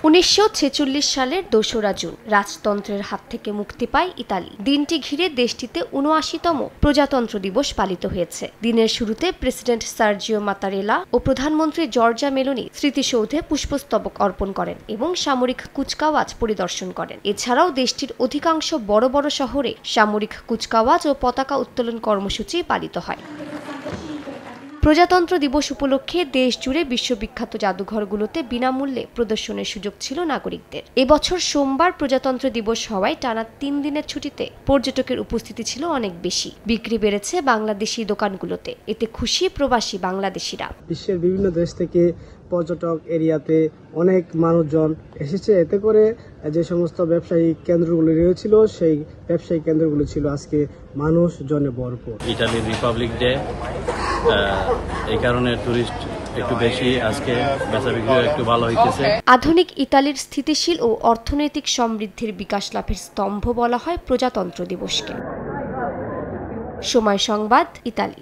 1946 সালের 2রা জুন রাজতন্ত্রের হাত থেকে মুক্তি পায় ইতালি। দিনটি ঘিরে দেশটিতে ৭৯তম প্রজাতন্ত্র দিবস পালিত হয়েছে। দিনের শুরুতে প্রেসিডেন্ট সার্জিও মাতারেলা ও প্রধানমন্ত্রী জর্জা মেলোনি স্মৃতিসৌধে পুষ্পস্তবক অর্পণ করেন এবং সামরিক কুচকাওয়াজ পরিদর্শন করেন। এছাড়াও দেশটির অধিকাংশ বড় বড় শহরে সামরিক কুচকাওয়াজ ও পতাকা উত্তোলন কর্মসূচি পালিত হয়। প্রজাতন্ত্র দিবস উপলক্ষে দেশ জুড়ে বিশ্ববিখ্যাত জাদুঘরগুলোতে বিনামূল্যে প্রদর্শনের সুযোগ ছিল নাগরিকদের। এবছর সোমবার প্রজাতন্ত্র দিবস হওয়ায় টানা 3 দিনের ছুটিতে পর্যটকের উপস্থিতি ছিল অনেক বেশি। বিক্রি বেড়েছে বাংলাদেশি দোকানগুলোতে। এতে খুশি প্রবাসী বাংলাদেশিরা। বিশ্বের বিভিন্ন দেশ থেকে পর্যটক এরিয়াতে অনেক মানুষজন এসেছে। এতে করে যে সমস্ত ব্যবসায়িক কেন্দ্রগুলো রয়েছিল সেই ব্যবসায়িক কেন্দ্রগুলো ছিল আজকে মানুষজনে ভরপুর। ইতালির রিপাবলিক ডে, এই কারণে টুরিস্ট একটু বেশি, আজকে বেচাবিক্রি একটু ভালো হইতেছে। আধুনিক ইতালির স্থিতিশীল ও অর্থনৈতিক সমৃদ্ধির বিকাশ লাভের স্তম্ভ বলা হয় প্রজাতন্ত্র দিবসকে। সময় সংবাদ, ইতালি।